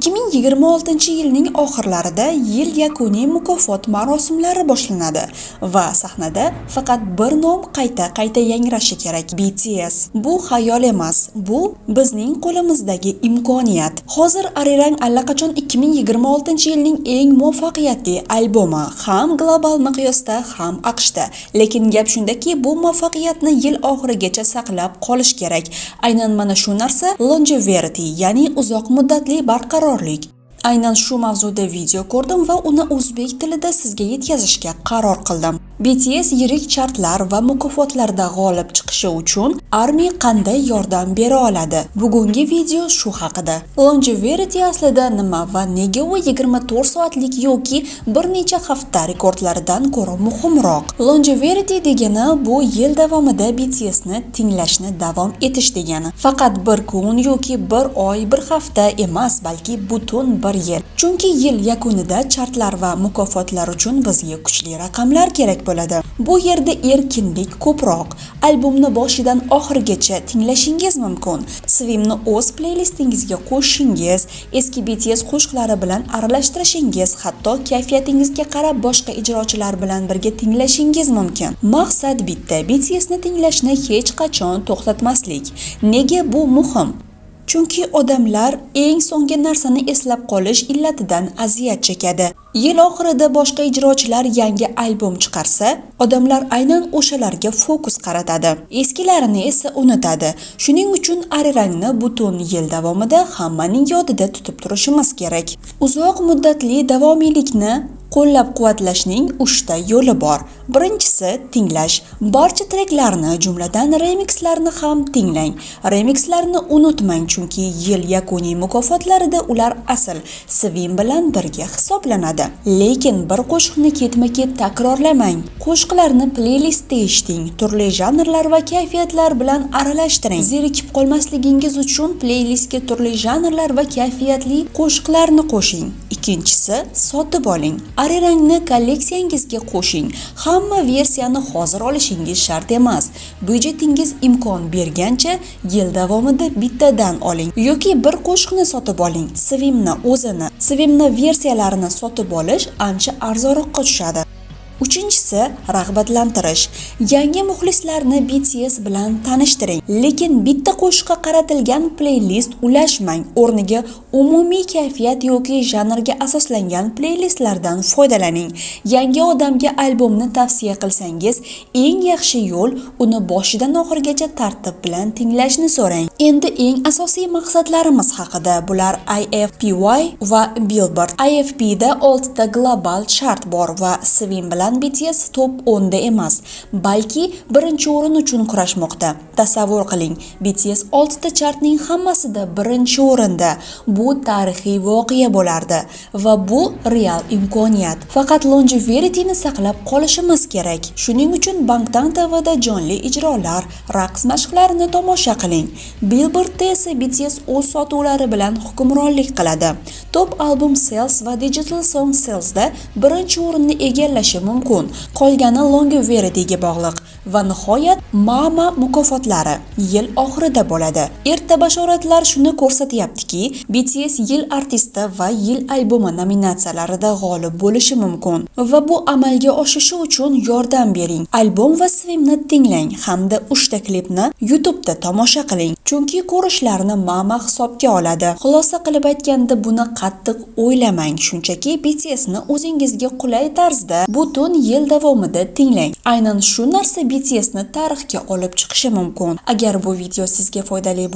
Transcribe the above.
2026-yilning oxirlarida yil yakuniy mukofot marosimlari boshlanadi va sahnada faqat bir nom qayta yangrashi kerak. BTS. Bu xayol emas, bu bizning qo'limizdagi imkoniyat. Hozir Arirang allaqachon 2026-yilning eng muvaffaqiyatli albomi, ham global miqyosda, ham AQShda. Lekin gap shundaki, bu muvaffaqiyatni yil oxirigacha saqlab qolish kerak. Aynan mana shu narsa longevity, ya'ni uzoq muddatli barqarorlik. Aynan shu mavzuda video ko'rdim va uni o'zbek tilida sizga yetkazishga qaror qildim. BTS yirik chartlar va mukofotlarda g'olib chiqishi uchun ARMY qanday yordam bera oladi? Bugungi video shu haqida. Longevity aslida nima va nega u 24 soatlik yoki bir necha hafta rekordlaridan ko'ra muhimroq? Longevity degani bu yil davomida BTSni tinglashni davom etish degani. Faqat bir kun yoki bir oy, bir hafta emas, balki butun bir yil. Chunki yil yakunida chartlar va mukofotlar uchun bizga kuchli raqamlar kerak bo'ladi. Bu yerda erkinlik ko'proq. Albomni boshidan oxirigacha tinglashingiz mumkin. Swimni o'z playlistingizga qo'shishingiz, eski BTS qo'shiqlari bilan aralashtirishingiz, hatto kayfiyatingizga qarab boshqa ijrochilar bilan birga tinglashingiz mumkin. Maqsad bitta: BTSni tinglashni hech qachon to'xtatmaslik. Nega bu muhim? Chunki odamlar eng so'nggi narsani eslab qolish illatidan aziyat chekadi. Yil oxirida boshqa ijrochilar yangi albom chiqarsa, odamlar aynan o'shalarga fokus qaratadi. Eskilarini esa unutadi. Shuning uchun Arirangni butun yil davomida hammaning yodida tutib turishimiz kerak. Uzoq muddatli davomiylikni qo'llab-quvvatlashning 3 ta yo'li bor. Birinchisi tinglash. Barcha treklarni, jumladan remixlarni ham tinglang. Remixlarni unutmang, chunki yil yakuniy mukofotlarida ular asl Swim bilan birga hisoblanadi. Lekin bir qo'shiqni ketma-ket takrorlamang. Qo'shiqlarni playlistda eshiting, turli janrlar va kayfiyatlar bilan aralashtiring. Zerikib qolmasligingiz uchun playlistga turli janrlar va kayfiyatli qo'shiqlarni qo'shing. Ikkinchisi, sotib oling. Arirangni kolleksiyangizga qo'shing. Hamma versiyani hozir olishingiz shart emas. Byudjetingiz imkon bergancha yil davomida bittadan oling yoki bir qo'shiqni sotib oling. Swimni versiyalarini sotib olish ancha arzonroqqa tushadi. Uchinchisi, rag'batlantirish. Yangi muxlislarni BTS bilan tanishtiring, lekin bitta qo'shiqqa qaratilgan playlist ulashmang. O'rniga umumiy kayfiyat yoki janrga asoslangan playlistlardan foydalaning. Yangi odamga albomni tavsiya qilsangiz, eng yaxshi yo'l uni boshidan oxirigacha tartib bilan tinglashni so'rang. Endi eng asosiy maqsadlarimiz haqida. Bular IFPY va Billboard. IFPda 6 ta global chart bor va Swim bilan BTS top 10 da emas, balki birinchi o'rin uchun kurashmoqda. Tasavvur qiling, BTS 6 ta chartning hammasida birinchi o'rinda. Bu tarixiy voqea bo'lardi va bu real imkoniyat. Faqat longevity'ni saqlab qolishimiz kerak. Shuning uchun Bangtan TVda jonli ijrolar, raqs mashqlarini tomosha qiling. Billboardda esa BTS o'z sotuvlari bilan hukmronlik qiladi. Top album sales va digital song salesda birinchi o'rinni egallashi mumkin. Qolgani longevity'ga bog'liq. Va nihoyat Mama mukofotlari yil oxirida bo'ladi. Erta bashoratlar shuni ko'rsatyaptiki, BTS yil artisti va yil albomi nominatsiyalarida g'olib bo'lishi mumkin. Va bu amalga oshishi uchun yordam bering. Albom va Swimni tinglang hamda 3 ta klipni YouTube'da tomosha qiling. Chunki ko'rishlarni Mama hisobga oladi. Xulosa qilib aytganda, buni qattiq o'ylamang. Shunchaki BTSni o'zingizga qulay tarzda butun yil davomida tinglang. Aynan shu narsa BTSni tarixga olib chiqishi mumkin. Agar bu video sizga foydali